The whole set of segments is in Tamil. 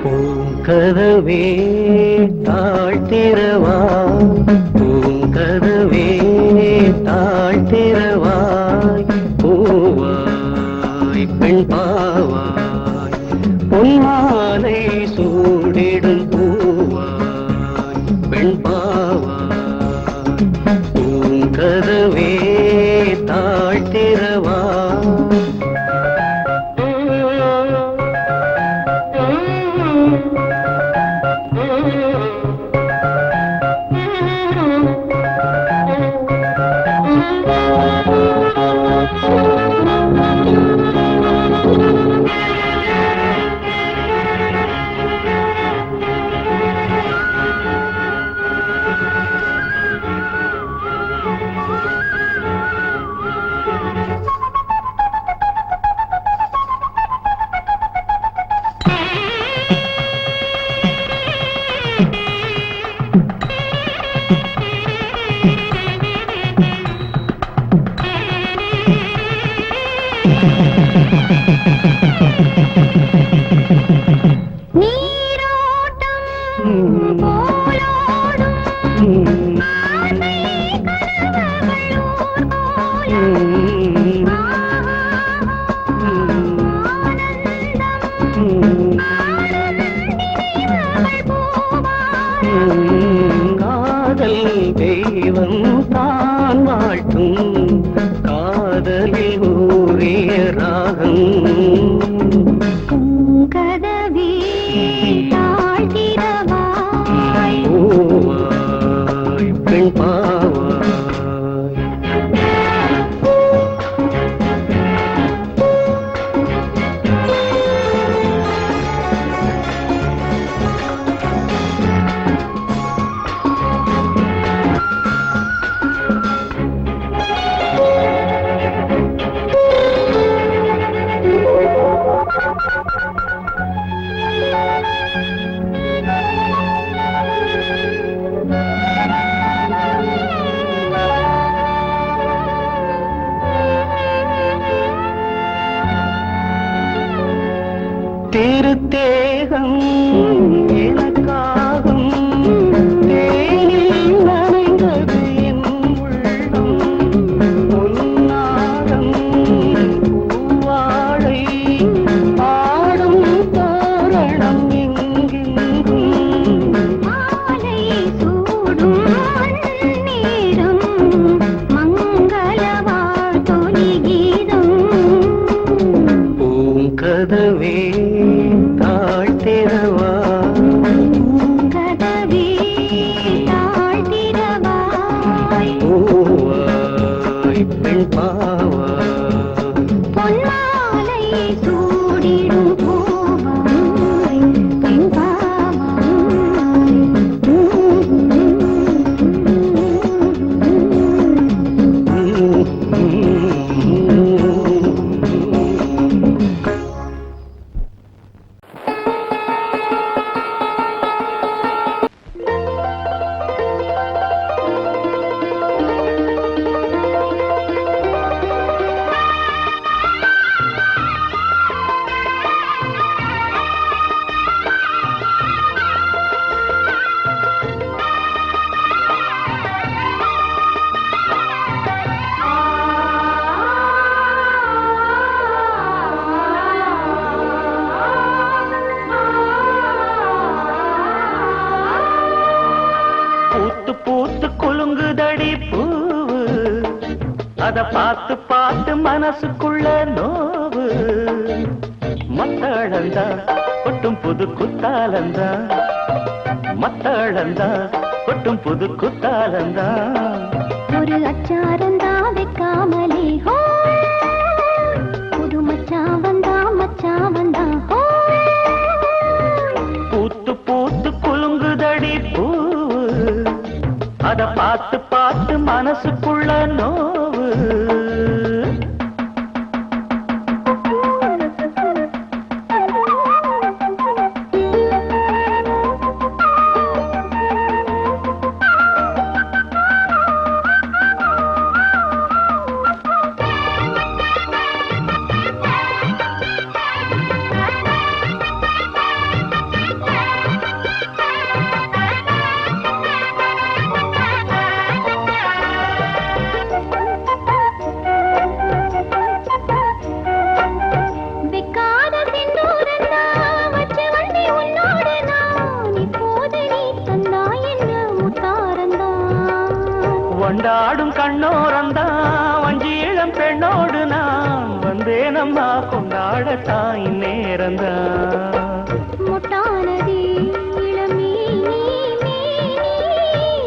பூங்கதவே தாழ்த்திரவாய், பூங்கதவே தாழ்த்திரவாய், பூவாய் பெண் பாவாய், பொன்மாலை சூடிடும் பூவாய் பெண் பாவாய், பூங்கதவே தாழ்த்திரவாய். காதல் தெய்வம் தான் வாழ்த்தும் காதலில் ஊறிய ராகம். பூங்கதவே தாழ்த்திரவாய், பூவாய் பெண் பாவாய். திருத்தேகம் எனக்காகும், தேனில் நனைந்தது என் உள்ளம், பொன்னாரம் பூவாழை ஆடும் தோரணம் எங்கெங்கும், மாலை சூடும் நேரம் மங்கள வாழ்த்தொலி கீதம். பூங்கதவே தாழ்த்திரவாய், பூங்கதவே தாழ்த்திரவாய், பூவாய் பெண் பாவாய், பொன்மாலை சூடிடும் பூவாய் பெண் பாவாய். பூத்து பூத்து குலுங்குதடி பூவு, அத பார்த்து பார்த்து மனசுக்குள்ள நோவு, மத்தாளந்தா ஒட்டும் புது குத்தாலந்தா மத்தளந்தா கொட்டும் புது குத்தாலந்தா ஒரு அச்சாரந்தா வைக்காமலே ஹோ புது மச்சான் வந்தா ஹோ பூத்து பூத்து குலுங்குதடி பூவு அத பார்த்து பார்த்து மனசுக்குள்ள நோவு கொண்டாடும் கண்ணோரந்தான் வஞ்சி இளம் பெண்ணோடு நான் வந்தேனம்மா கொண்டாடத்தான் இந்நேரந்தான் முட்டானதே இளமே நீ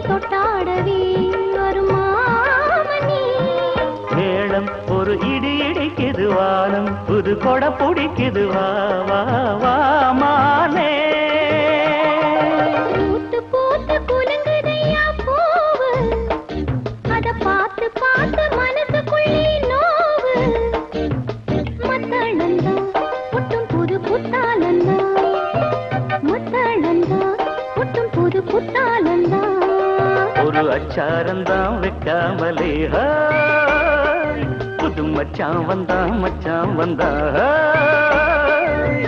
தொட்டாடவே வருமாமணி மேளம் ஒரு இடி இடிக்குது வானம் புது கொடை பிடிக்குது வா வா வா மானே பூத்து பூத்து குலுங்குதையா பூவு அத பார்த்து பார்த்து மனசுக்குள்ளே நோவு மத்தளந்தா புட்டும் புது புத்தாலந்தா மத்தளந்தா புட்டும் புது புத்தாலந்தா ஒரு அச்சாரந்தான் வைக்காமலே ஹாய், புது மச்சான் வந்தா ஹாய்.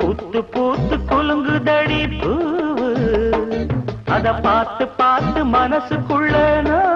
பூத்து பூத்து குலுங்குதடி பூவு அத பார்த்து பார்த்து மனசுக்குள்ள நோவு.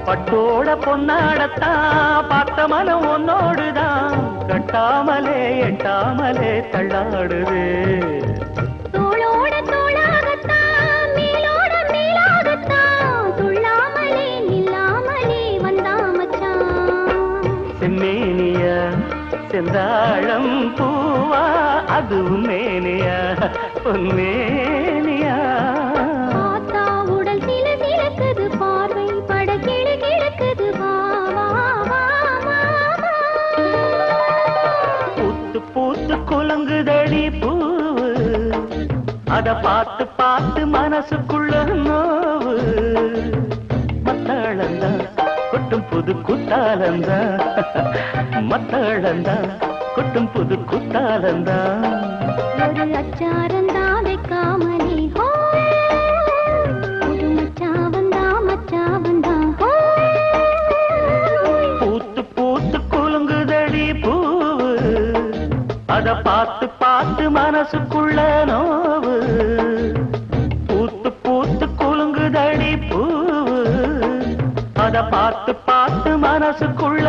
பட்டோட பொன்னாடத்தான் பார்த்த மனம் உன்னோடுதான் கட்டாமலே எட்டாமலே தள்ளாடுது தோளோட தோளாகத்தான் மேலோட மேலாகத்தான் துள்ளாமலே நில்லாமலே வந்தா மச்சான் செம்மேனியா செந்தாழம் பூவா அதுவும் மேனியா பொன்மேனியா பார்த்தா உடல் சில சிலக்குது பார்வை பட கிழ கிழக்குது வா வா வா வா வா. பூத்து பூத்து குலுங்குதடி பூவு அத பார்த்து பார்த்து மனசுக்குள்ள நோவு மத்தளந்தா கொட்டும் புது குத்தாலந்தா மத்தளந்தா கொட்டும் புது குத்தாலந்தா ஒரு அச்சாரந்தா வைக்காமலே ஹோ புது மச்சான் வந்தா ஹோ பூத்து பூத்து குலுங்குதடி பூவு அத பார்த்து பார்த்து மனசுக்குள்ள நோவு பூத்து பூத்து குலுங்குதடி பூவு அத பார்த்து பார்த்து மனசுக்குள்ள